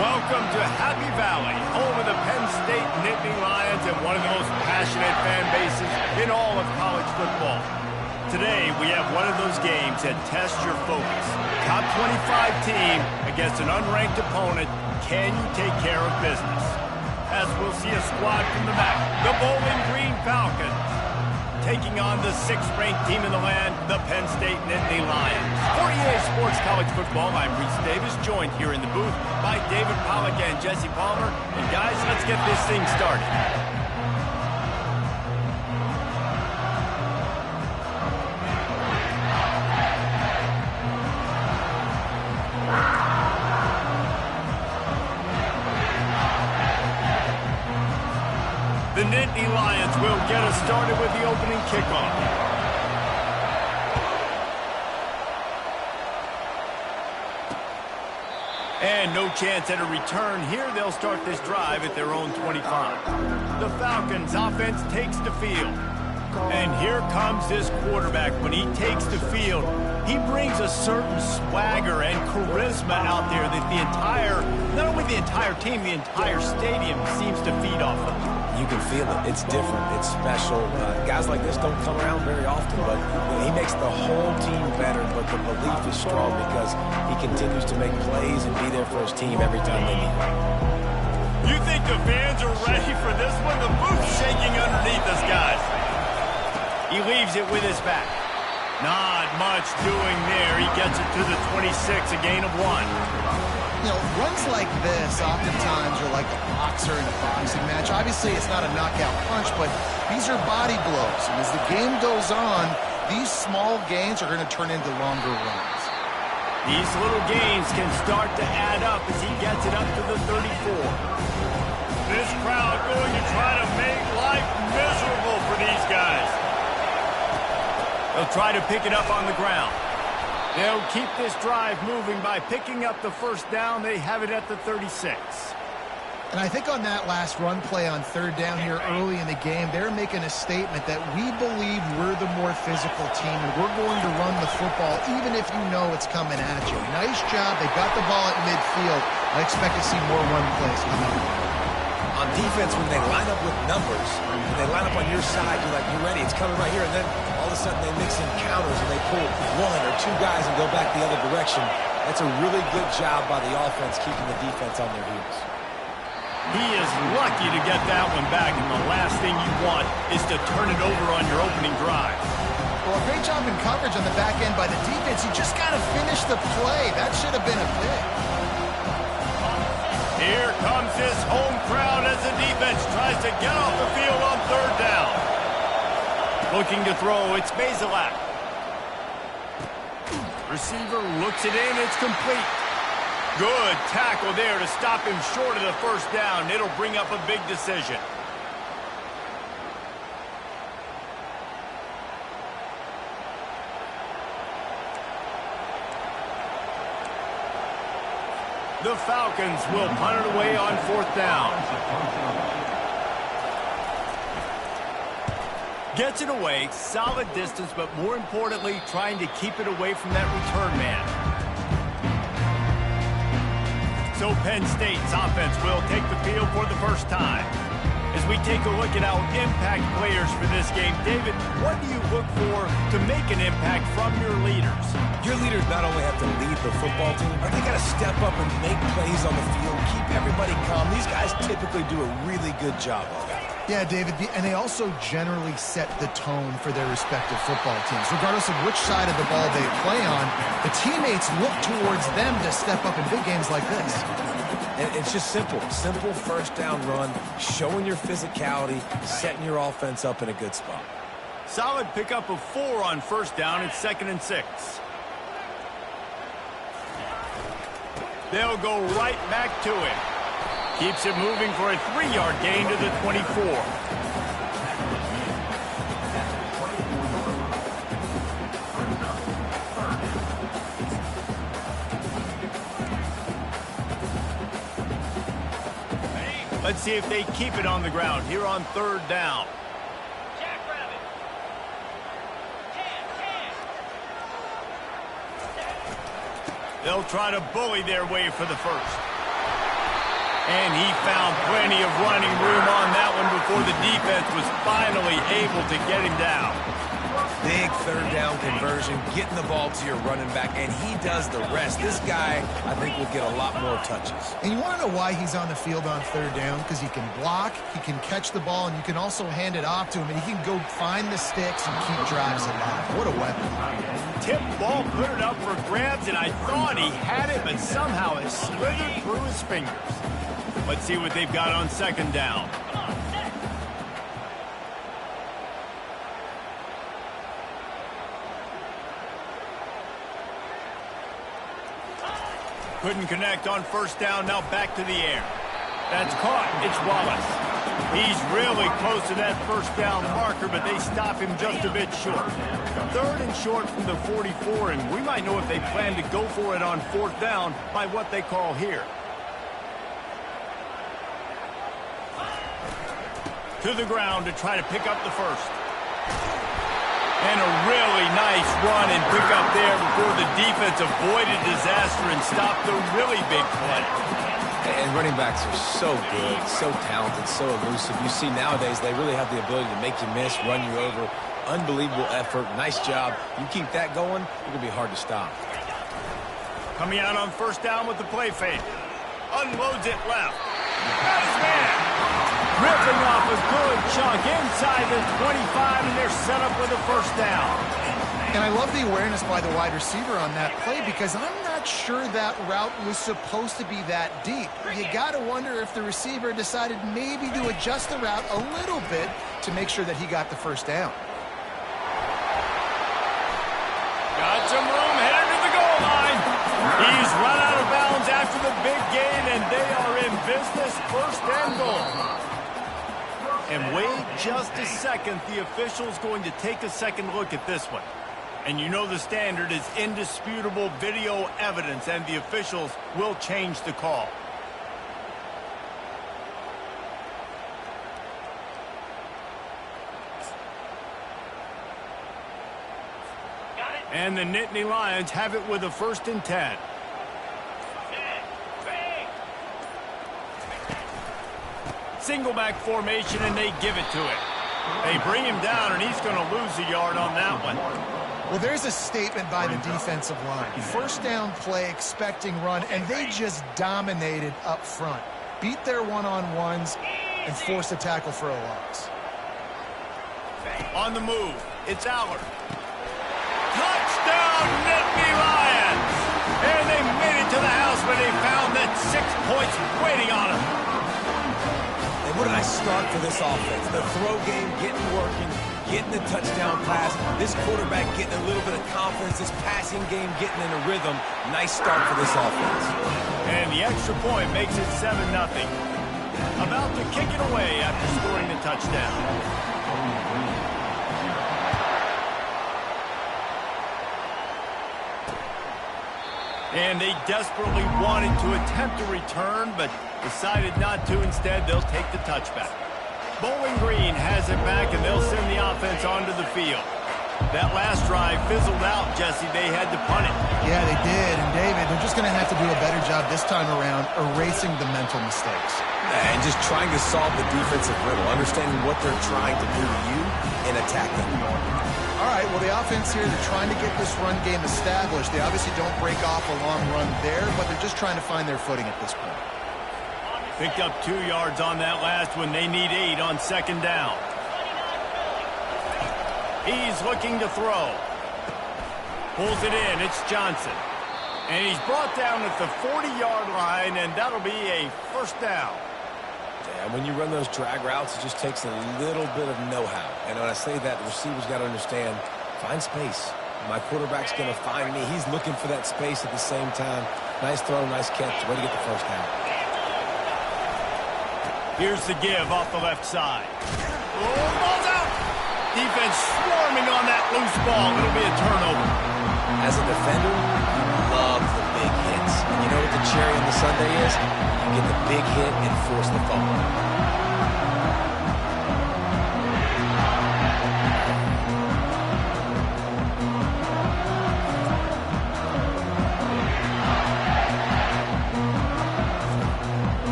Welcome to Happy Valley, home of the Penn State Nittany Lions and one of the most passionate fan bases in all of college football. Today, we have one of those games that tests your focus. Top 25 team against an unranked opponent. Can you take care of business? As we'll see a squad from the back, the Bowling Green Falcons, taking on the 6th-ranked team in the land, the Penn State Nittany Lions. For EA Sports College Football, I'm Reese Davis, joined here in the booth by David Pollack and Jesse Palmer. And guys, let's get this thing started. The Nittany Lions will get us started with the opening kickoff. And no chance at a return here. They'll start this drive at their own 25. The Falcons offense takes the field. And here comes this quarterback. When he takes the field, he brings a certain swagger and charisma out there that not only the entire team, the entire stadium seems to feed off of. You can feel it. It's different. It's special. Guys like this don't come around very often, but he makes the whole team better. But the belief is strong because he continues to make plays and be there for his team every time they need him. You think the fans are ready for this one? The boot's shaking underneath us, guys. He leaves it with his back. Not much doing there. He gets it to the 26, a gain of 1. You know, runs like this oftentimes are like a boxer in a boxing match. Obviously, it's not a knockout punch, but these are body blows. And as the game goes on, these small gains are going to turn into longer runs. These little gains can start to add up as he gets it up to the 34. This crowd going to try to make life miserable for these guys. They'll try to pick it up on the ground. They'll keep this drive moving by picking up the first down. They have it at the 36. And I think on that last run play on 3rd down here early in the game, they're making a statement that we believe we're the more physical team and we're going to run the football even if you know it's coming at you. Nice job. They got the ball at midfield. I expect to see more run plays coming up. On defense, when they line up with numbers, when they line up on your side, you're like, you're ready, it's coming right here. And then all of a sudden they mix in counters and they pull 1 or 2 guys and go back the other direction. That's a really good job by the offense keeping the defense on their heels. He is lucky to get that one back, and the last thing you want is to turn it over on your opening drive. Well, a great job in coverage on the back end by the defense. You just got to finish the play. That should have been a pick. Here comes his home crowd as the defense tries to get off the field on 3rd down. Looking to throw, it's Bazelak. Receiver looks it in, it's complete. Good tackle there to stop him short of the first down. It'll bring up a big decision. The Falcons will punt it away on 4th down. Gets it away, solid distance, but more importantly, trying to keep it away from that return man. So Penn State's offense will take the field for the first time. As we take a look at our impact players for this game, David, what do you look for to make an impact from your leaders? Your leaders not only have to lead the football team, but they got to step up and make plays on the field, keep everybody calm. These guys typically do a really good job of that. Yeah, David, and they also generally set the tone for their respective football teams. Regardless of which side of the ball they play on, the teammates look towards them to step up in big games like this. And it's just simple 1st down run, showing your physicality, setting your offense up in a good spot. Solid pickup of 4 on 1st down. It's 2nd and 6. They'll go right back to him. Keeps it moving for a 3-yard gain to the 24. Let's see if they keep it on the ground here on 3rd down. They'll try to bully their way for the first. And he found plenty of running room on that one before the defense was finally able to get him down. Big third down conversion, getting the ball to your running back, and he does the rest. This guy, I think, will get a lot more touches. And you want to know why he's on the field on third down? Because he can block, he can catch the ball, and you can also hand it off to him, and he can go find the sticks and keep drives alive. What a weapon. Tip ball, put it up for grabs, and I thought he had it, but somehow it slithered through his fingers. Let's see what they've got on second down. Couldn't connect on first down, now back to the air. That's caught, it's Wallace. He's really close to that first down marker, but they stop him just a bit short. Third and short from the 44, and we might know if they plan to go for it on fourth down by what they call here. To the ground to try to pick up the first. And a really nice run and pick up there before the defense avoided disaster and stopped the really big play. And running backs are so good, so talented, so elusive. You see nowadays they really have the ability to make you miss, run you over. Unbelievable effort. Nice job. You keep that going, it's going to be hard to stop. Coming out on first down with the play fake. Unloads it left. Got his man. Ripping off a good chunk inside the 25, and they're set up with a first down. And I love the awareness by the wide receiver on that play because I'm not sure that route was supposed to be that deep. You got to wonder if the receiver decided maybe to adjust the route a little bit to make sure that he got the first down. Got some room, headed to the goal line. He's run out of bounds after the big gain, and they are in business, first and goal. And wait just a second, the official's going to take a second look at this one. And you know the standard is indisputable video evidence, and the officials will change the call. And the Nittany Lions have it with a 1st and 10. Single back formation, and they give it to him. They bring him down, and he's going to lose a yard on that one. Well, there's a statement by the defensive line. First down play, expecting run, and they just dominated up front. Beat their one-on-ones and forced a tackle for a loss. On the move, it's Allard. Touchdown, Nittany Lions! And they made it to the house, but they found that 6 points waiting on them. And what a nice start for this offense. The throw game getting working, getting the touchdown pass. This quarterback getting a little bit of confidence. This passing game getting in a rhythm. Nice start for this offense. And the extra point makes it 7-0. About to kick it away after scoring the touchdown. And they desperately wanted to attempt a return, but decided not to. Instead, they'll take the touchback. Bowling Green has it back, and they'll send the offense onto the field. That last drive fizzled out, Jesse. They had to punt it. Yeah, they did. And, David, they're just going to have to do a better job this time around erasing the mental mistakes. And just trying to solve the defensive riddle, understanding what they're trying to do to you and attack them. All right, well, the offense here, they're trying to get this run game established. They obviously don't break off a long run there, but they're just trying to find their footing at this point. Picked up 2 yards on that last one. They need 8 on second down. He's looking to throw. Pulls it in. It's Johnson. And he's brought down at the 40-yard line, and that'll be a first down. Yeah, when you run those drag routes, it just takes a little bit of know-how. And when I say that, the receiver's got to understand, find space. My quarterback's going to find me. He's looking for that space at the same time. Nice throw, nice catch. Way to get the first down. Here's the give off the left side. Oh, ball's out! Defense swarming on that loose ball. It'll be a turnover. As a defender, you love the big hits. And you know what the cherry on the sundae is? You get the big hit and force the fumble.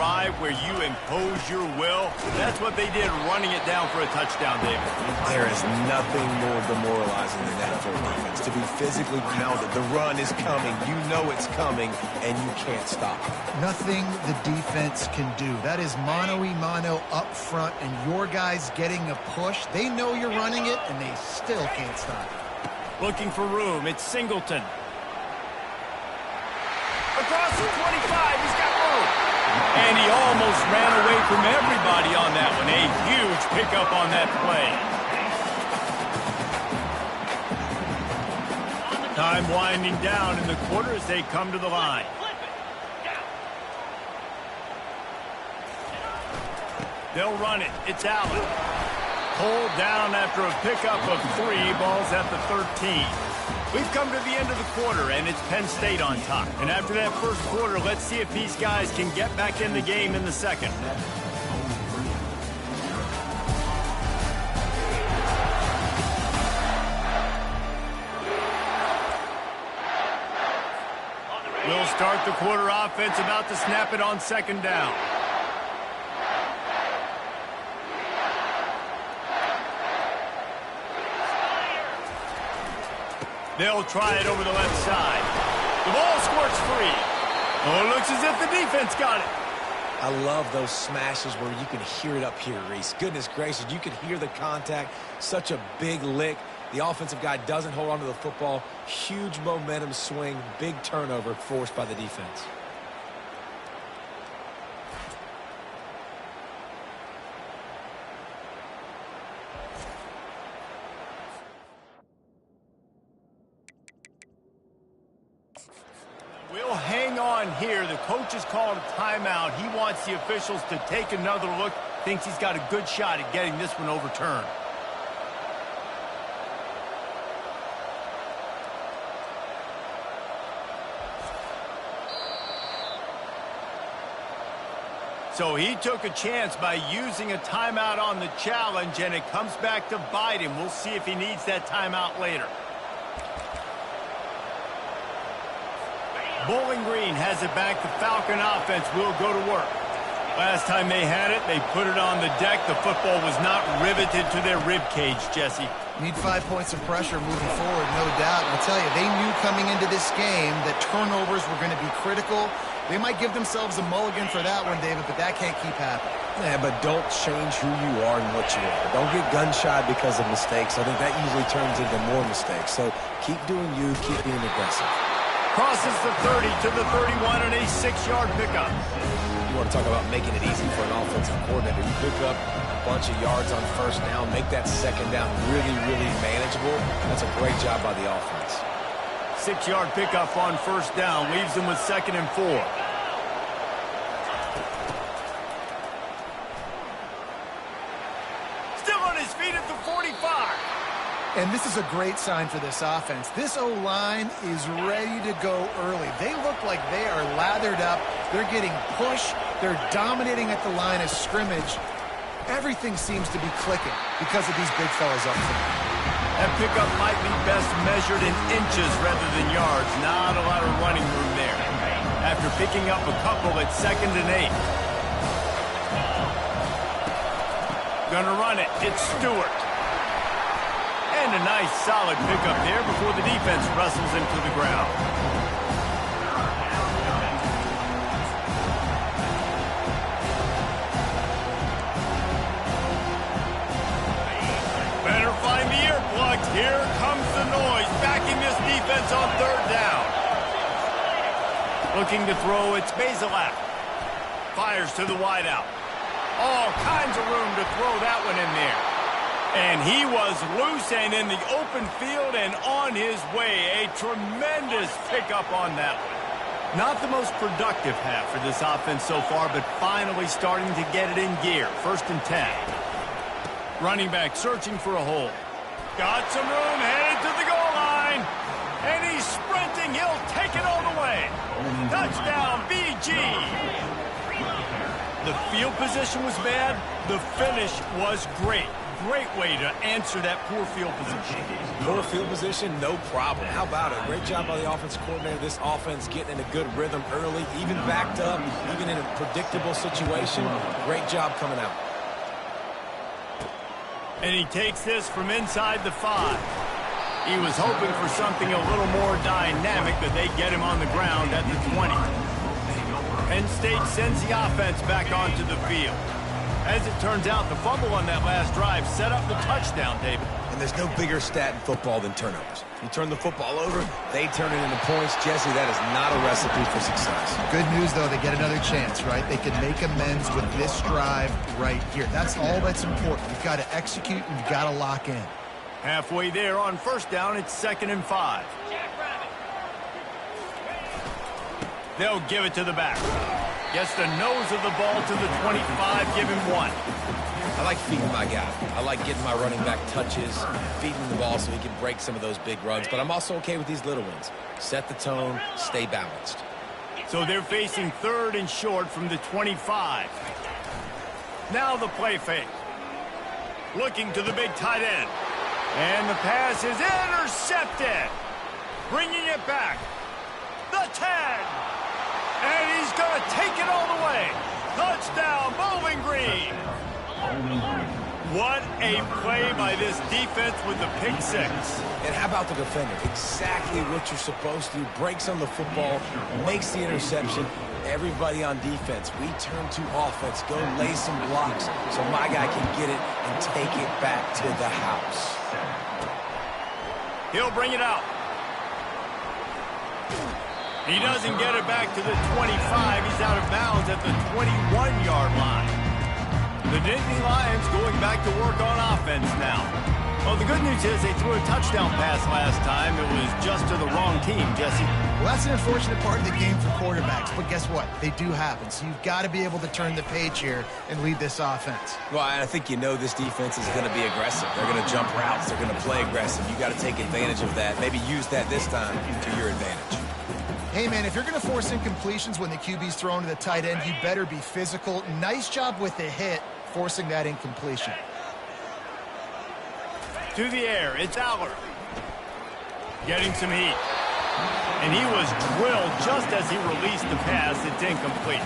drive where you impose your will? That's what they did running it down for a touchdown, David. There is nothing more demoralizing than that for a defense. To be physically pounded. The run is coming. You know it's coming, and you can't stop it. Nothing the defense can do. That is mano-a-mano up front, and your guys getting a push. They know you're running it, and they still can't stop it. Looking for room. It's Singleton. Across the 25, he's got room. And he almost ran away from everybody on that one. A huge pickup on that play. Time winding down in the quarter as they come to the line. They'll run it. It's Allen. Pulled down after a pickup of 3, balls at the 13. We've come to the end of the quarter, and it's Penn State on top. And after that first quarter, let's see if these guys can get back in the game in the second. We'll start the quarter offense, about to snap it on second down. They'll try it over the left side. The ball squirts free. Oh, it looks as if the defense got it. I love those smashes where you can hear it up here, Reese. Goodness gracious, you can hear the contact. Such a big lick. The offensive guy doesn't hold on to the football. Huge momentum swing. Big turnover forced by the defense. We'll hang on here. The coach has called a timeout. He wants the officials to take another look. Thinks he's got a good shot at getting this one overturned. So he took a chance by using a timeout on the challenge, and it comes back to bite him. We'll see if he needs that timeout later. Bowling Green has it back. The Falcon offense will go to work. Last time they had it, they put it on the deck. The football was not riveted to their rib cage, Jesse. Need 5 points of pressure moving forward, no doubt. And I'll tell you, they knew coming into this game that turnovers were going to be critical. They might give themselves a mulligan for that one, David, but that can't keep happening. Yeah, but don't change who you are and what you are. Don't get gun-shy because of mistakes. I think that usually turns into more mistakes. So keep doing you, keep being aggressive. Crosses the 30 to the 31 and a 6-yard pickup. You want to talk about making it easy for an offensive coordinator. You pick up a bunch of yards on first down, make that second down really, really manageable. That's a great job by the offense. 6-yard pickup on first down, leaves them with 2nd and 4. Still on his feet at the 45. And this is a great sign for this offense. This O-line is ready to go early. They look like they are lathered up. They're getting pushed. They're dominating at the line of scrimmage. Everything seems to be clicking because of these big fellas up front. That pickup might be best measured in inches rather than yards. Not a lot of running room there. After picking up a couple at 2nd and 8. Gonna run it. It's Stewart. And a nice solid pickup there before the defense wrestles him to the ground. Better find the earplugs. Here comes the noise, backing this defense on 3rd down. Looking to throw, it's Bazelak. Fires to the wideout. All kinds of room to throw that one in there. And he was loose and in the open field and on his way. A tremendous pickup on that one. Not the most productive half for this offense so far, but finally starting to get it in gear. 1st and 10. Running back searching for a hole. Got some room, headed to the goal line. And he's sprinting. He'll take it all the way. Touchdown, BG. The field position was bad. The finish was great. great way to answer that poor field position. Poor field position, no problem. How about it? Great job by the offensive coordinator. This offense getting in a good rhythm early, even backed up, even in a predictable situation. Great job coming out. And he takes this from inside the 5. He was hoping for something a little more dynamic, but they get him on the ground at the 20. Penn State sends the offense back onto the field. As it turns out, the fumble on that last drive set up the touchdown, David. And there's no bigger stat in football than turnovers. You turn the football over, they turn it into points. Jesse, that is not a recipe for success. Good news, though, they get another chance, right? They can make amends with this drive right here. That's all that's important. You've got to execute and you've got to lock in. Halfway there on first down, it's 2nd and 5. They'll give it to the back. Gets the nose of the ball to the 25, give him 1. I like feeding my guy. I like getting my running back touches, feeding the ball so he can break some of those big runs. But I'm also okay with these little ones. Set the tone, stay balanced. So they're facing 3rd and short from the 25. Now the play fake. Looking to the big tight end. And the pass is intercepted. Bringing it back. The 10. And he's going to take it all the way. Touchdown, Bowling Green. What a play by this defense with the pick 6. And how about the defender? Exactly what you're supposed to do. Breaks on the football, makes the interception. Everybody on defense, we turn to offense. Go lay some blocks so my guy can get it and take it back to the house. He'll bring it out. He doesn't get it back to the 25. He's out of bounds at the 21-yard line. The Nittany Lions going back to work on offense now. Well, the good news is they threw a touchdown pass last time. It was just to the wrong team, Jesse. Well, that's an unfortunate part of the game for quarterbacks, but guess what? They do happen, so you've got to be able to turn the page here and lead this offense. Well, I think you know this defense is going to be aggressive. They're going to jump routes. They're going to play aggressive. You got to take advantage of that. Maybe use that this time to your advantage. Hey, man, if you're going to force incompletions when the QB's thrown to the tight end, you better be physical. Nice job with the hit, forcing that incompletion. To the air, it's Aller. Getting some heat. And he was drilled just as he released the pass. It's incomplete.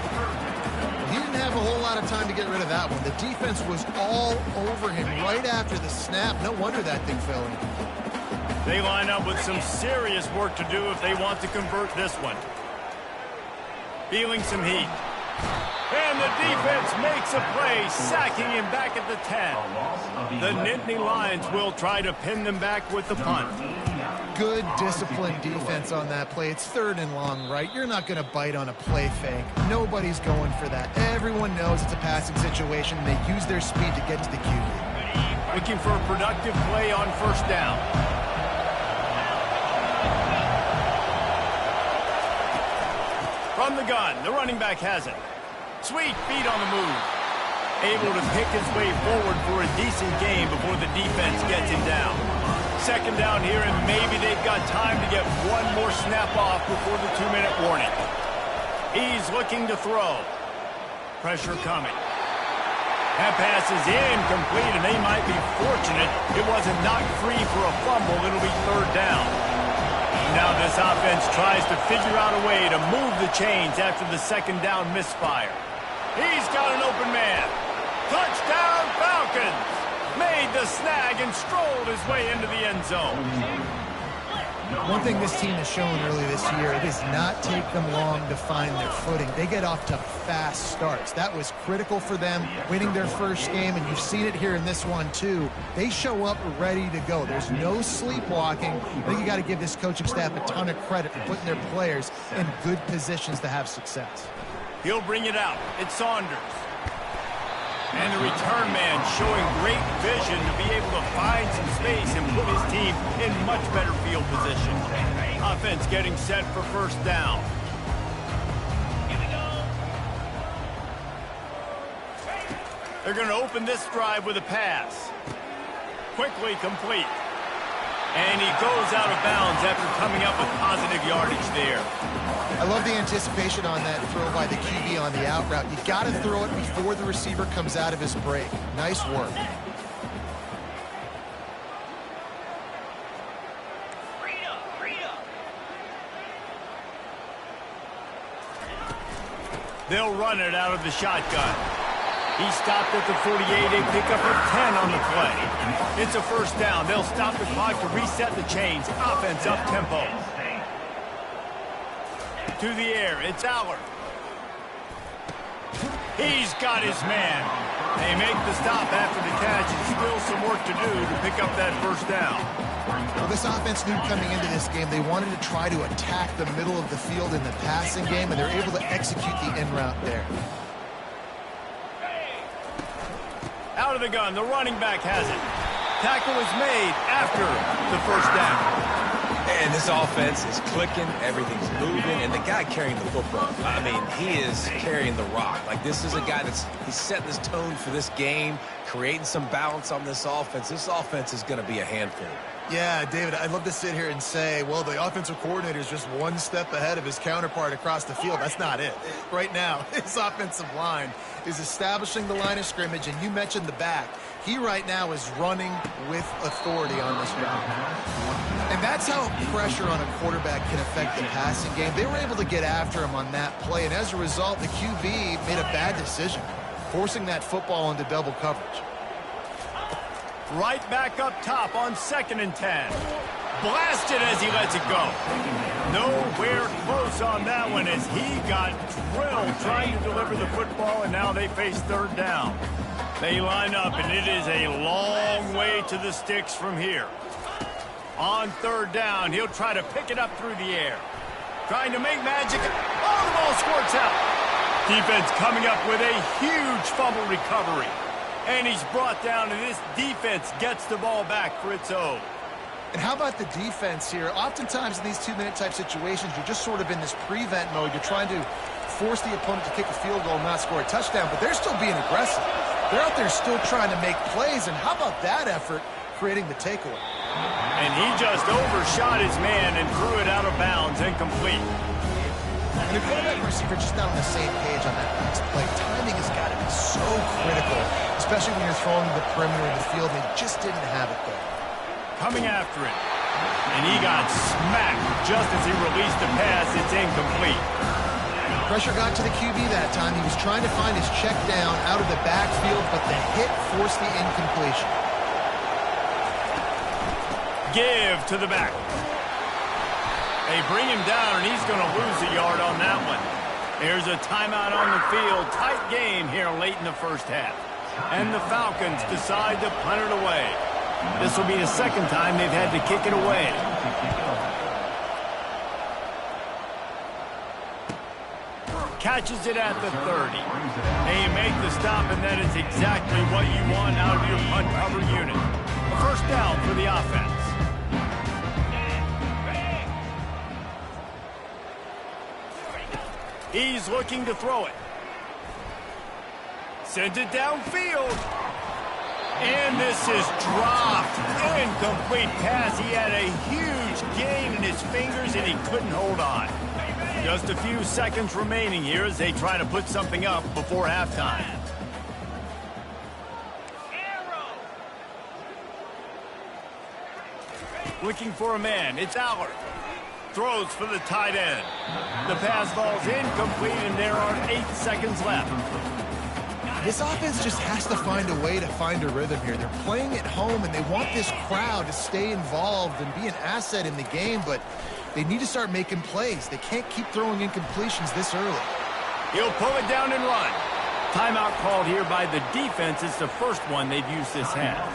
He didn't have a whole lot of time to get rid of that one. The defense was all over him right after the snap. No wonder that thing fell in. They line up with some serious work to do if they want to convert this one. Feeling some heat. And the defense makes a play, sacking him back at the 10. The Nittany Lions will try to pin them back with the punt. Good, disciplined defense on that play. It's 3rd and long, right? You're not going to bite on a play fake. Nobody's going for that. Everyone knows it's a passing situation, and they use their speed to get to the QB. Looking for a productive play on first down. From the gun, the running back has it. Sweet feet on the move. Able to pick his way forward for a decent game before the defense gets him down. 2nd down here, and maybe they've got time to get one more snap off before the 2-minute warning. He's looking to throw. Pressure coming. That pass is incomplete, and they might be fortunate it wasn't knocked free for a fumble. It'll be 3rd down. Now this offense tries to figure out a way to move the chains after the 2nd down misfire. He's got an open man. Touchdown Falcons! Made the snag and strolled his way into the end zone. One thing this team has shown early this year, it does not take them long to find their footing. They get off to fast starts. That was critical for them, winning their first game, and you've seen it here in this one too. They show up ready to go. There's no sleepwalking. I think you got to give this coaching staff a ton of credit for putting their players in good positions to have success. He'll bring it out. It's Saunders. And the return man showing great vision to be able to find some space and put his team in much better field position. Offense getting set for first down. They're going to open this drive with a pass. Quickly complete. And he goes out of bounds after coming up with positive yardage there. I love the anticipation on that throw by the QB on the out route. You got to throw it before the receiver comes out of his break. Nice work. They'll run it out of the shotgun. He stopped at the 48 and pick up a 10 on the play. It's a first down. They'll stop the clock to reset the chains. Offense up tempo. To the air, it's Aller. He's got his man. They make the stop after the catch, and still some work to do to pick up that first down. Well, this offense knew coming into this game they wanted to try to attack the middle of the field in the passing game, and they're able to execute the in route there. Out of the gun, the running back has it. Tackle is made after the first down. And this offense is clicking, everything's moving, and the guy carrying the football, I mean, he is carrying the rock. Like, this is a guy he's setting this tone for this game, creating some balance on this offense. This offense is going to be a handful. Yeah, David, I'd love to sit here and say, well, the offensive coordinator is just one step ahead of his counterpart across the field. That's not it. Right now, his offensive line is establishing the line of scrimmage, and you mentioned the back. He right now is running with authority on this job. And that's how pressure on a quarterback can affect the passing game. They were able to get after him on that play, and as a result, the QB made a bad decision, forcing that football into double coverage. Right back up top on 2nd and 10. Blasted as he lets it go. Nowhere close on that one as he got drilled trying to deliver the football, and now they face 3rd down. They line up, and it is a long way to the sticks from here. On 3rd down, he'll try to pick it up through the air. Trying to make magic. Oh, the ball squirts out. Defense coming up with a huge fumble recovery. And he's brought down, and this defense gets the ball back for its own. And how about the defense here? Oftentimes in these 2-minute type situations, you're just sort of in this prevent mode. You're trying to force the opponent to kick a field goal and not score a touchdown, but they're still being aggressive. They're out there still trying to make plays, and how about that effort creating the takeaway? And he just overshot his man and threw it out of bounds and complete. And the quarterback and receiver just not on the same page on that next play. Timing has got to be so critical, especially when you're throwing to the perimeter of the field. They just didn't have it there. Coming after it. And he got smacked just as he released the pass. It's incomplete. Pressure got to the QB that time. He was trying to find his check down out of the backfield, but the hit forced the incompletion. Give to the back. They bring him down, and he's going to lose a yard on that one. There's a timeout on the field. Tight game here late in the first half. And the Falcons decide to punt it away. This will be the 2nd time they've had to kick it away. Catches it at the 30. They make the stop, and that is exactly what you want out of your punt cover unit. A first down for the offense. He's looking to throw it. Sends it downfield. And this is dropped. Incomplete pass. He had a huge gain in his fingers, and he couldn't hold on. Just a few seconds remaining here as they try to put something up before halftime. Looking for a man. It's Aller. Throws for the tight end. The pass falls incomplete, and there are 8 seconds left. This offense just has to find a way to find a rhythm here. They're playing at home, and they want this crowd to stay involved and be an asset in the game, but they need to start making plays. They can't keep throwing incompletions this early. He'll pull it down and run. Timeout called here by the defense. It's the first one they've used this half.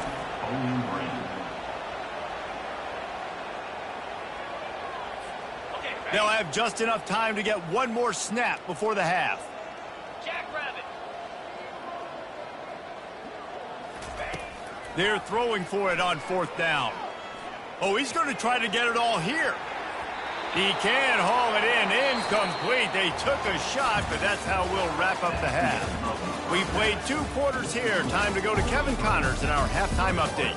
They'll have just enough time to get one more snap before the half. They're throwing for it on 4th down. Oh, he's going to try to get it all here. He can haul it in. Incomplete. They took a shot, but that's how we'll wrap up the half. We played 2 quarters here. Time to go to Kevin Connors in our halftime update.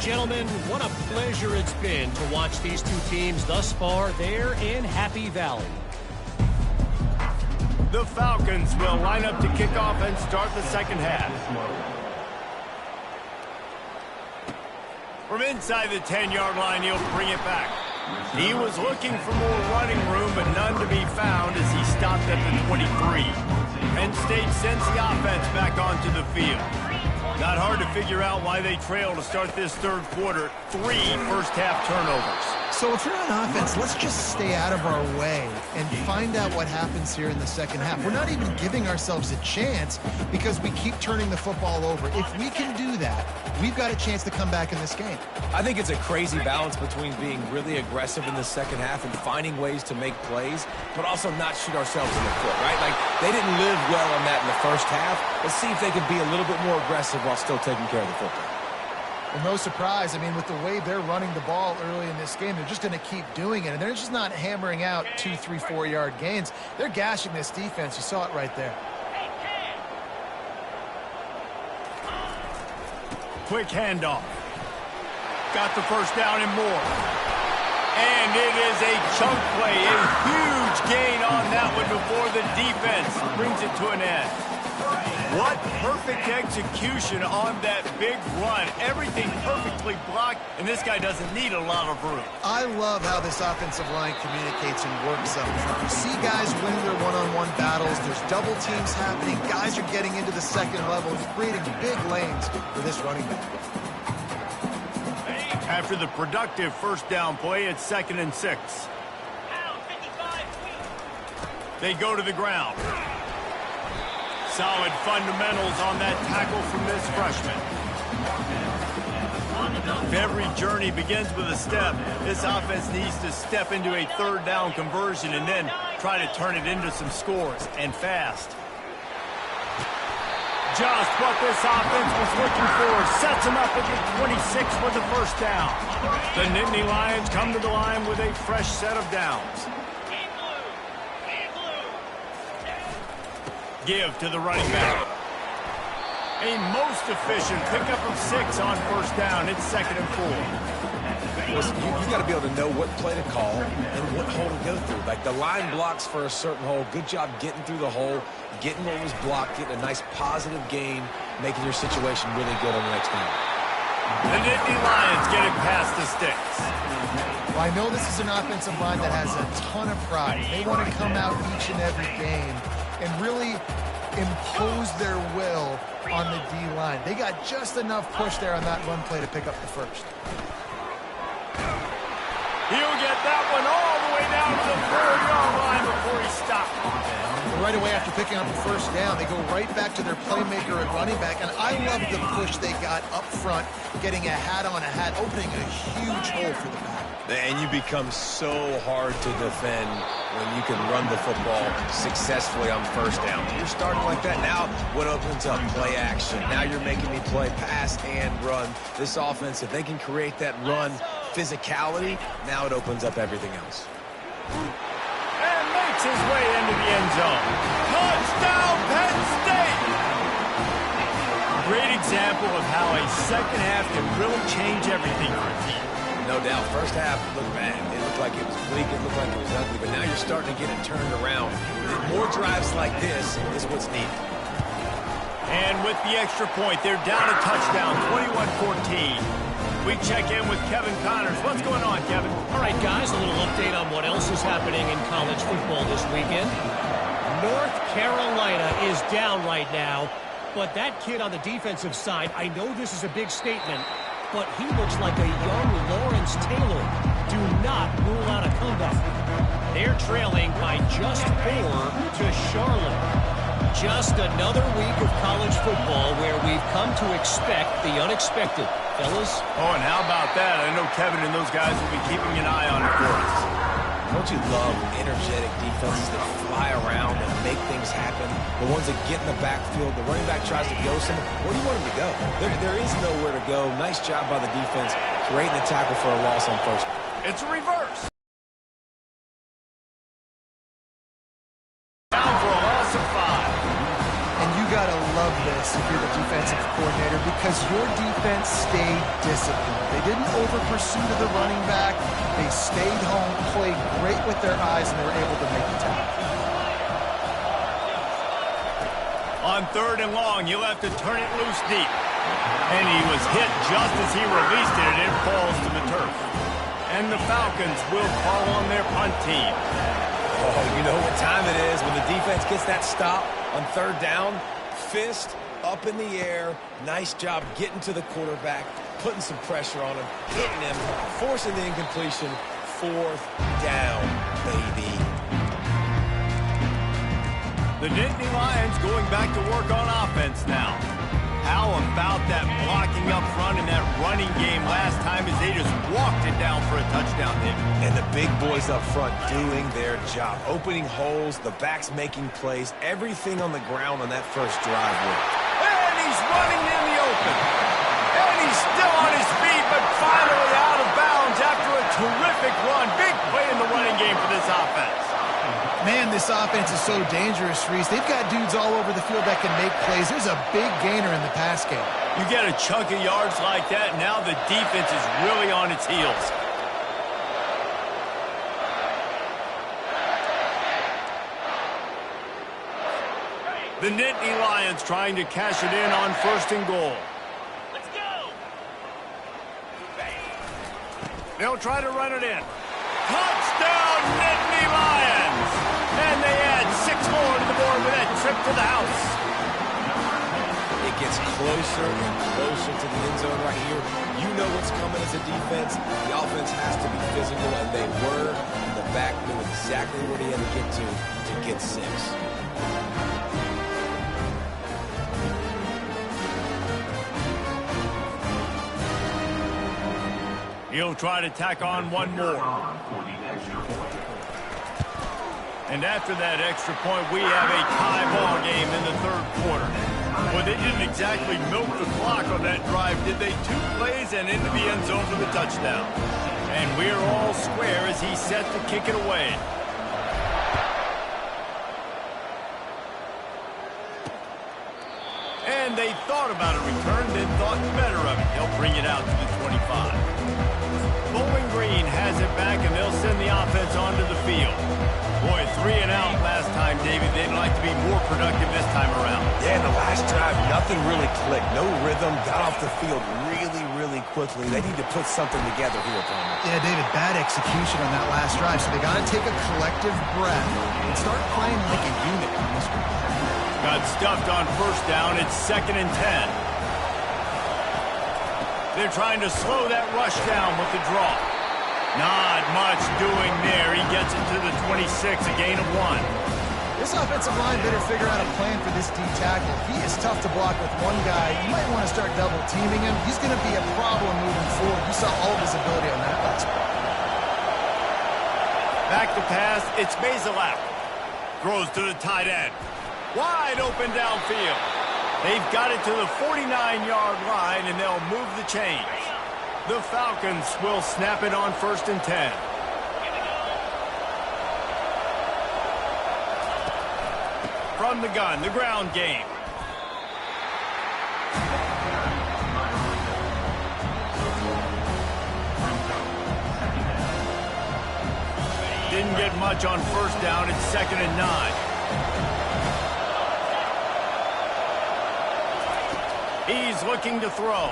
Gentlemen, what a pleasure it's been to watch these 2 teams thus far there in Happy Valley. The Falcons will line up to kick off and start the 2nd half. From inside the 10-yard line, he'll bring it back. He was looking for more running room, but none to be found as he stopped at the 23. Penn State sends the offense back onto the field. Not hard to figure out why they trail to start this third quarter. 3 first-half turnovers. So if you're on offense, let's just stay out of our way and find out what happens here in the second half. We're not even giving ourselves a chance because we keep turning the football over. If we can do that, we've got a chance to come back in this game. I think it's a crazy balance between being really aggressive in the second half and finding ways to make plays, but also not shoot ourselves in the foot, right? Like, they didn't live well on that in the first half. Let's see if they can be a little bit more aggressive while still taking care of the football. Well, no surprise. I mean, with the way they're running the ball early in this game, they're just going to keep doing it. And they're just not hammering out 2, 3, 4-yard gains. They're gashing this defense. You saw it right there. Quick handoff. Got the first down and more. And it is a chunk play. A huge gain on that one before the defense brings it to an end. What perfect execution on that big run. Everything perfectly blocked, and this guy doesn't need a lot of room. I love how this offensive line communicates and works up front. You see guys winning their one-on-one battles. There's double teams happening. Guys are getting into the second level and creating big lanes for this running back. After the productive first down play, it's 2nd and 6. They go to the ground. Solid fundamentals on that tackle from this freshman. Every journey begins with a step. This offense needs to step into a third down conversion and then try to turn it into some scores, and fast. Just what this offense was looking for. Sets them up at the 26 for the first down. The Nittany Lions come to the line with a fresh set of downs. Give to the running back. A most efficient pickup of 6 on first down. It's 2nd and 4. Listen, you got to be able to know what play to call and what hole to go through. Like, the line blocks for a certain hole. Good job getting through the hole, getting what was blocked, getting a nice positive gain, making your situation really good on the next down. The Nittany Lions get it past the sticks. Well, I know this is an offensive line that has a ton of pride. They want to come out each and every game and really impose their will on the D-line. They got just enough push there on that run play to pick up the first. He'll get that one all the way down to the 4-yard line before he stopped. Right away after picking up the first down, they go right back to their playmaker at running back. And I love the push they got up front, getting a hat on a hat, opening a huge hole for the back. And you become so hard to defend when you can run the football successfully on first down. You're starting like that. Now what opens up? Play action. Now you're making me play pass and run. This offense, if they can create that run physicality, now it opens up everything else. And makes his way into the end zone. Touchdown, Penn State! Great example of how a second half can really change everything for a team. No doubt. First half looked bad. It looked like it was bleak. It looked like it was ugly. But now you're starting to get it turned around. More drives like this is what's needed. And with the extra point, they're down a touchdown, 21-14. We check in with Kevin Connors. What's going on, Kevin? All right, guys, a little update on what else is happening in college football this weekend. North Carolina is down right now, but that kid on the defensive side, I know this is a big statement, but he looks like a young Lawrence Taylor. Do not rule out a comeback. They're trailing by just 4 to Charlotte. Just another week of college football where we've come to expect the unexpected. Fellas? Oh, and how about that? I know Kevin and those guys will be keeping an eye on it for us. Don't you love energetic defenses that fly around and make things happen? The ones that get in the backfield, the running back tries to go somewhere. Where do you want him to go? There is nowhere to go. Nice job by the defense creating the tackle for a loss on first. It's a reverse. Down for a loss of 5. And you got to love this if you're the defensive coordinator because your defense stayed disciplined. They didn't over-pursue to the running back. They stayed home, played great with their eyes, and they were able to make the tackle. On 3rd and long, you'll have to turn it loose deep. And he was hit just as he released it, and it falls to the turf. And the Falcons will call on their punt team. Oh, you know what time it is when the defense gets that stop on third down. Fist up in the air. Nice job getting to the quarterback, putting some pressure on him, hitting him, forcing the incompletion. Fourth down, baby. The Nittany Lions going back to work on offense now. How about that blocking up front in that running game last time as they just walked it down for a touchdown hit? And the big boys up front doing their job. Opening holes, the backs making plays, everything on the ground on that first drive worked. And he's running in the open. And he's still on his feet, but finally out of bounds after a terrific run. Big play in the running game for this offense. Man, this offense is so dangerous, Reese. They've got dudes all over the field that can make plays. There's a big gainer in the pass game. You get a chunk of yards like that, now the defense is really on its heels. The Nittany Lions trying to cash it in on first and goal. Let's go! They'll try to run it in. Touchdown, Nittany Lions! And they add 6 more to the board with that trip to the house. It gets closer and closer to the end zone right here. You know what's coming as a defense. The offense has to be physical, and they were. And the back knew exactly where he had to get 6. He'll try to tack on one more. And after that extra point, we have a tie ball game in the third quarter. Well, they didn't exactly milk the clock on that drive, did they? 2 plays and into the end zone for the touchdown. And we're all square as he's set to kick it away. And they thought about a return, then thought better of it. They'll bring it out to the 25. Bowling Green has it back, and they'll send the offense onto the field. Boy, 3 and out last time, David. They'd like to be more productive this time around. Yeah, in the last drive, nothing really clicked. No rhythm. Got off the field really quickly. They need to put something together here, Palmer. Yeah, David, bad execution on that last drive, so they got to take a collective breath and start playing like a unit on this one. Got stuffed on first down. It's 2nd and 10. They're trying to slow that rush down with the draw. Not much doing there. He gets it to the 26, a gain of 1. This offensive line better figure out a plan for this D tackle. He is tough to block with one guy. You might want to start double teaming him. He's going to be a problem moving forward. You saw all of his ability on that last play. Back to pass. It's Bazelak. Throws to the tight end. Wide open downfield. They've got it to the 49-yard line, and they'll move the chains. The Falcons will snap it on 1st and 10. From the gun, the ground game. Didn't get much on first down. It's 2nd and 9. He's looking to throw.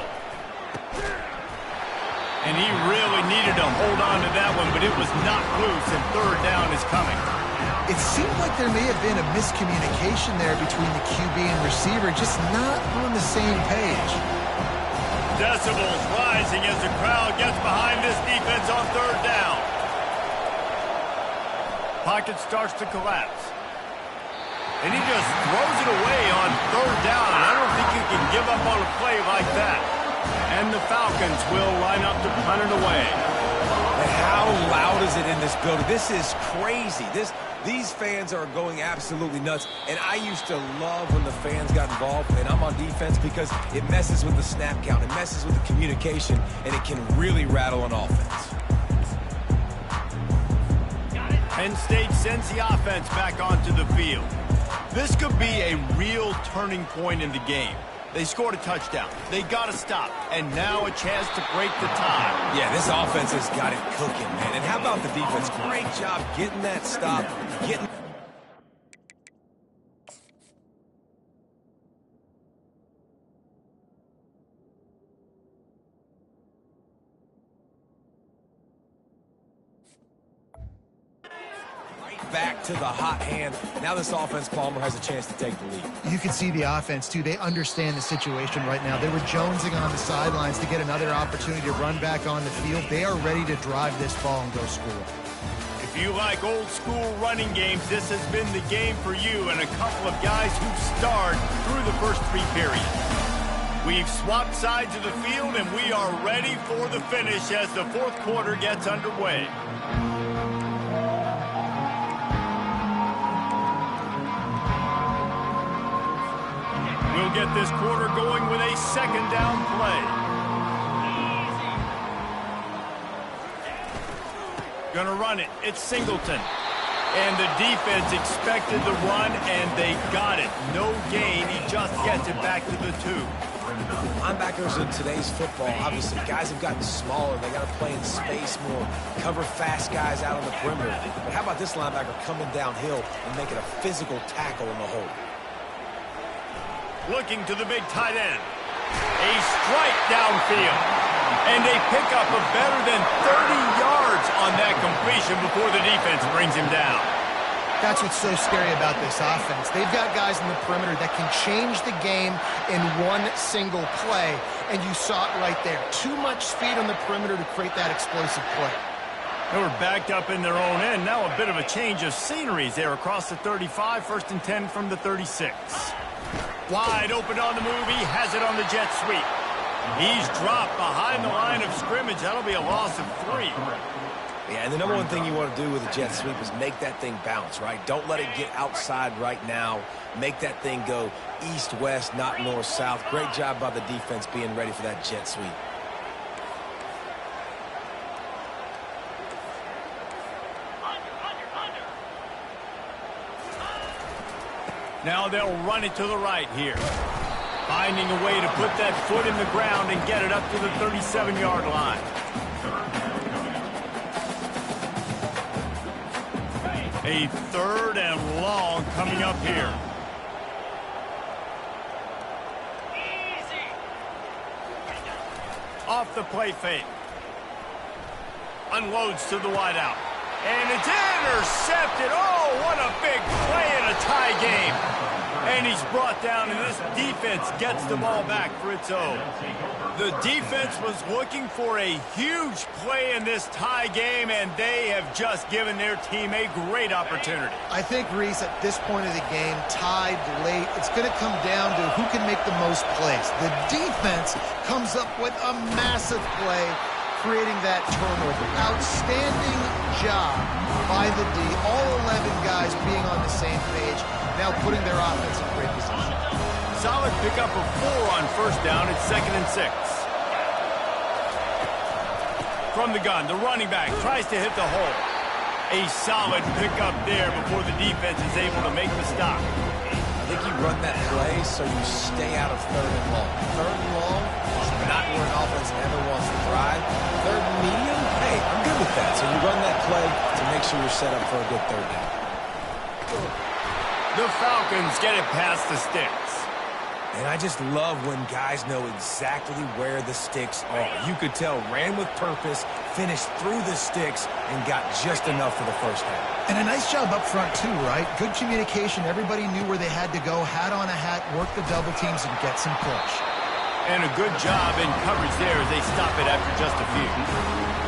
And he really needed to hold on to that one, but it was not loose, and 3rd down is coming. It seemed like there may have been a miscommunication there between the QB and receiver, just not on the same page. Decibels rising as the crowd gets behind this defense on 3rd down. Pocket starts to collapse. And he just throws it away on 3rd down. I don't think you can give up on a play like that. And the Falcons will line up to punt it away. And how loud is it in this building? This is crazy. These fans are going absolutely nuts. And I used to love when the fans got involved, and I'm on defense, because it messes with the snap count. It messes with the communication, and it can really rattle an offense. Penn State sends the offense back onto the field. This could be a real turning point in the game. They scored a touchdown. They got to stop. And now a chance to break the tie. Yeah, this offense has got it cooking, man. And how about the defense? Great job getting that stop, getting... back to the hot hand. Now this offense, Palmer, has a chance to take the lead. You can see the offense, too. They understand the situation right now. They were jonesing on the sidelines to get another opportunity to run back on the field. They are ready to drive this ball and go score. If you like old-school running games, this has been the game for you and a couple of guys who've starred through the first 3 periods. We've swapped sides of the field, and we are ready for the finish as the 4th quarter gets underway. We'll get this quarter going with a 2nd down play. Gonna run it. It's Singleton. And the defense expected the run, and they got it. No gain. He just gets it back to the 2. Linebackers in today's football, obviously, guys have gotten smaller. They got to play in space more, cover fast guys out on the perimeter. But how about this linebacker coming downhill and making a physical tackle in the hole? Looking to the big tight end. A strike downfield. And a pickup of better than 30 yards on that completion before the defense brings him down. That's what's so scary about this offense. They've got guys in the perimeter that can change the game in one single play, and you saw it right there. Too much speed on the perimeter to create that explosive play. They were backed up in their own end. Now a bit of a change of sceneries there across the 35, 1st and 10 from the 36. Wide open on the move. He has it on the jet sweep. He's dropped behind the line of scrimmage. That'll be a loss of 3. Yeah, and the number one thing you want to do with a jet sweep is make that thing bounce, right? Don't let it get outside right now. Make that thing go east-west, not north-south. Great job by the defense being ready for that jet sweep. Now they'll run it to the right here. Finding a way to put that foot in the ground and get it up to the 37-yard line. A 3rd and long coming up here. Off the play fake. Unloads to the wideout. And it's intercepted. Oh, what a big play in a tie game. And he's brought down, and this defense gets the ball back for its own. The defense was looking for a huge play in this tie game, and they have just given their team a great opportunity. I think, Reese, at this point of the game, tied late, it's going to come down to who can make the most plays. The defense comes up with a massive play, creating that turnover. Outstanding job by the D. All 11 guys being on the same page, now putting their offense in great position. Solid pickup of 4 on 1st down. It's 2nd and 6. From the gun, the running back tries to hit the hole. A solid pickup there before the defense is able to make the stop. I think you run that play so you stay out of 3rd and long. 3rd and long is not where an offense ever wants to thrive. 3rd and medium, hey, I'm good with that. So you run that play to make sure you're set up for a good 3rd down. The Falcons get it past the sticks. And I just love when guys know exactly where the sticks are. You could tell ran with purpose, finished through the sticks, and got just enough for the 1st down. And a nice job up front, too, right? Good communication. Everybody knew where they had to go, hat on a hat, work the double teams, and get some push. And a good job in coverage there as they stop it after just a few.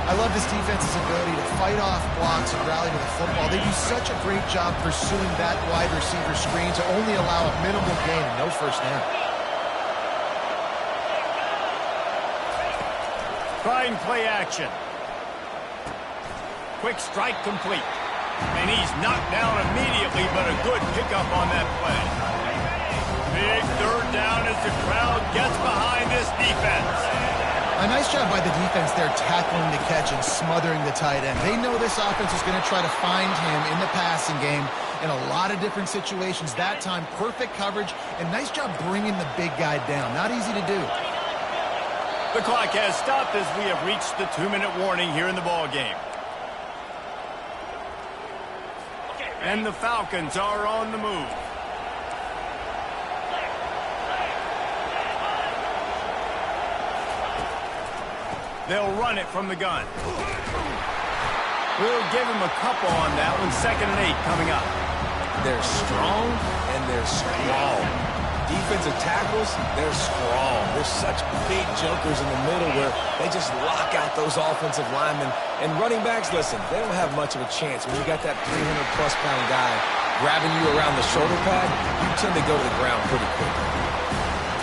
I love this defense's ability to fight off blocks and rally to the football. They do such a great job pursuing that wide receiver screen to only allow a minimal gain and no 1st down. Trying play action. Quick strike complete. And he's knocked down immediately, but a good pickup on that play. Big 3rd down as the crowd gets behind this defense. A nice job by the defense there tackling the catch and smothering the tight end. They know this offense is going to try to find him in the passing game in a lot of different situations. That time, perfect coverage, and nice job bringing the big guy down. Not easy to do. The clock has stopped as we have reached the 2-minute warning here in the ball game. And the Falcons are on the move. They'll run it from the gun. We'll give him a couple on that one. 2nd and 8 coming up. They're strong and they're strong. Defensive tackles, they're strong. There's such big jokers in the middle where they just lock out those offensive linemen. And running backs, listen, they don't have much of a chance. When you got that 300-plus pound guy grabbing you around the shoulder pad, you tend to go to the ground pretty quickly.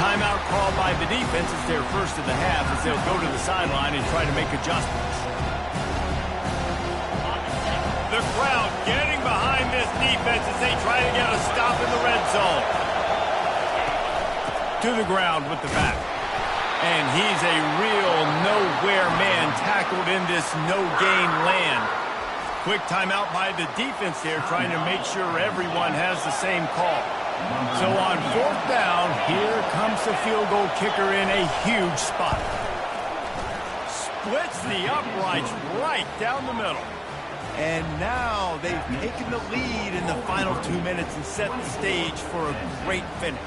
Timeout called by the defense. It's their first of the half as they'll go to the sideline and try to make adjustments. The crowd getting behind this defense as they try to get a stop in the red zone. To the ground with the back. And he's a real nowhere man tackled in this no-gain land. Quick timeout by the defense there, trying to make sure everyone has the same call. So on 4th down, here comes the field goal kicker in a huge spot. Splits the uprights right down the middle. And now they've taken the lead in the final 2 minutes and set the stage for a great finish.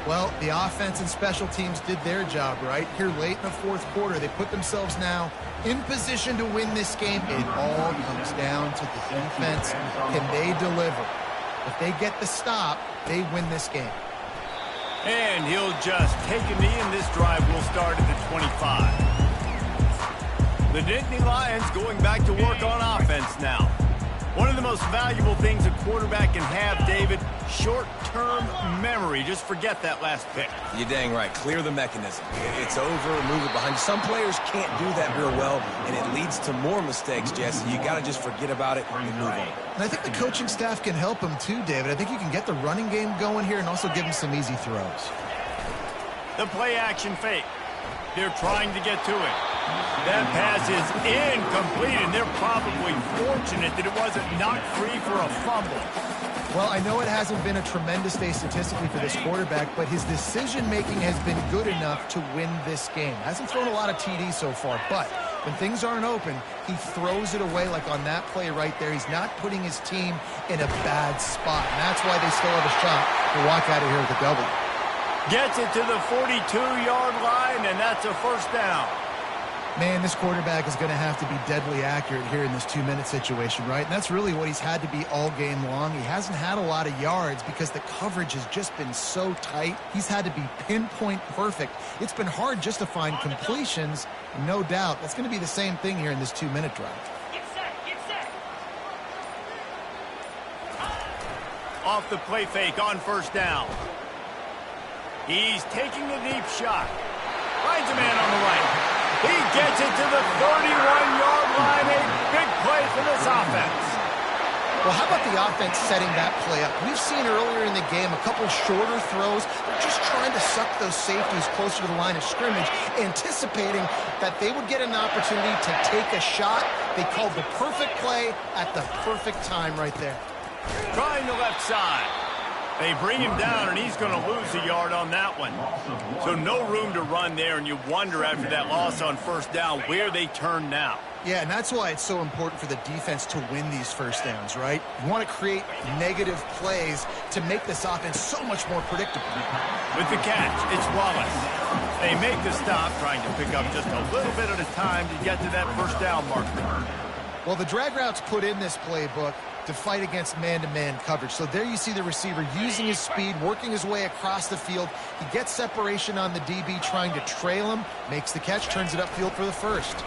Well, the offense and special teams did their job, right? Here late in the 4th quarter, they put themselves now in position to win this game. It all comes down to the defense. Can they deliver? If they get the stop, they win this game. And he'll just take a knee, and this drive will start at the 25. The Nittany Lions going back to work on offense now. One of the most valuable things a quarterback can have, David, short-term memory. Just forget that last pick. You're dang right. Clear the mechanism. It's over, move it behind you. Some players can't do that real well, and it leads to more mistakes, Jesse. You got to just forget about it and move on. And I think the coaching staff can help him too, David. I think you can get the running game going here and also give him some easy throws. The play-action fake. They're trying to get to it. That pass is incomplete, and they're probably fortunate that it wasn't knocked free for a fumble. Well, I know it hasn't been a tremendous day statistically for this quarterback, but his decision-making has been good enough to win this game. Hasn't thrown a lot of TDs so far, but when things aren't open, he throws it away like on that play right there. He's not putting his team in a bad spot, and that's why they still have a shot to walk out of here with a W. Gets it to the 42-yard line, and that's a 1st down. Man, this quarterback is going to have to be deadly accurate here in this 2-minute situation, right? And that's really what he's had to be all game long. He hasn't had a lot of yards because the coverage has just been so tight. He's had to be pinpoint perfect. It's been hard just to find completions, no doubt. That's going to be the same thing here in this 2-minute drive. Get set. Off the play fake on 1st down. He's taking a deep shot. Finds a man on the right. He gets it to the 31-yard line. A big play for this offense. Well, how about the offense setting that play up? We've seen earlier in the game a couple shorter throws. They're just trying to suck those safeties closer to the line of scrimmage, anticipating that they would get an opportunity to take a shot. They called the perfect play at the perfect time right there. Trying the left side. They bring him down, and he's going to lose a yard on that one. So no room to run there, and you wonder after that loss on 1st down where they turn now. Yeah, and that's why it's so important for the defense to win these 1st downs, right? You want to create negative plays to make this offense so much more predictable. With the catch, it's Wallace. They make the stop, trying to pick up just a little bit at a time to get to that 1st down marker. Well, the drag routes put in this playbook to fight against man-to-man coverage. So there you see the receiver using his speed, working his way across the field. He gets separation on the DB, trying to trail him, makes the catch, turns it upfield for the 1st.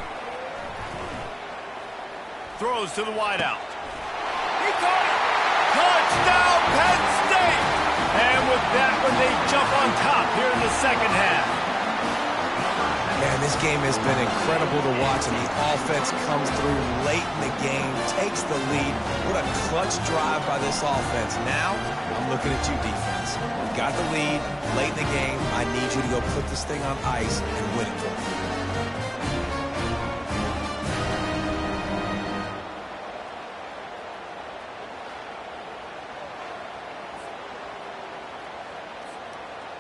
Throws to the wideout. He caught it! Touchdown, Penn State! And with that one, they jump on top here in the 2nd half. Man, this game has been incredible to watch, and the offense comes through late in the game, takes the lead. What a clutch drive by this offense. Now, I'm looking at you, defense. We got the lead late in the game. I need you to go put this thing on ice and win it for me.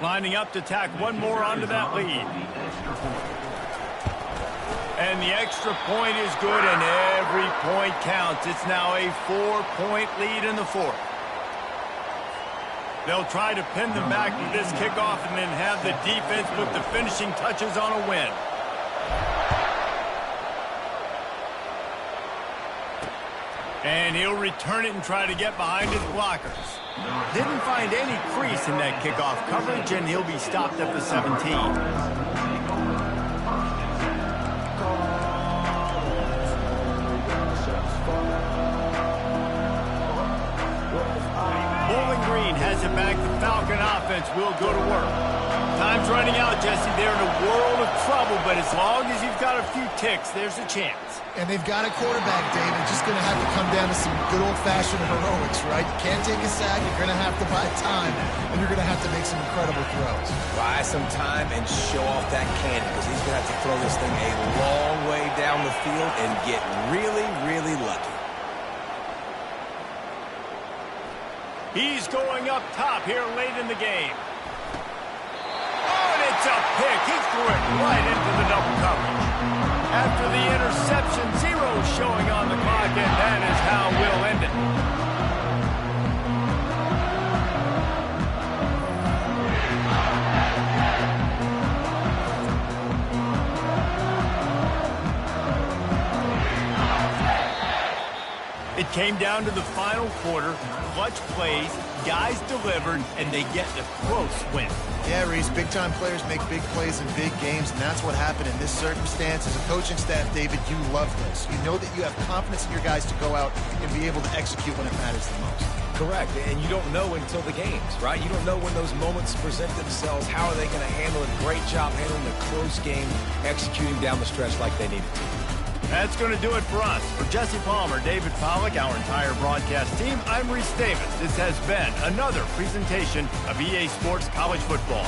Lining up to tack one more onto that lead. And the extra point is good, and every point counts. It's now a 4-point lead in the 4th. They'll try to pin them back with this kickoff and then have the defense put the finishing touches on a win. And he'll return it and try to get behind his blockers. Didn't find any crease in that kickoff coverage, and he'll be stopped at the 17. Bowling Green has it back. The Falcon offense will go to work. Time's running out, Jesse. They're in a world of trouble, but as long as you've got a few ticks, there's a chance. And they've got a quarterback, David. Just going to have to come down to some good old-fashioned heroics, right? You can't take a sack. You're going to have to buy time, and you're going to have to make some incredible throws. Buy some time and show off that cannon, because he's going to have to throw this thing a long way down the field and get really, really lucky. He's going up top here late in the game. Oh, and it's a pick. He threw it right into the double coverage. After the interception, 0 showing on the clock, and that is how we'll end it. It came down to the final quarter. Clutch plays, guys delivered, and they get the close win. Yeah, Reese, big-time players make big plays in big games, and that's what happened in this circumstance. As a coaching staff, David, you love this. You know that you have confidence in your guys to go out and be able to execute when it matters the most. Correct, and you don't know until the games, right? You don't know when those moments present themselves. How are they going to handle it? Great job handling a close game, executing down the stretch like they needed to. That's going to do it for us. For Jesse Palmer, David Pollack, our entire broadcast team, I'm Reese Davis. This has been another presentation of EA Sports College Football.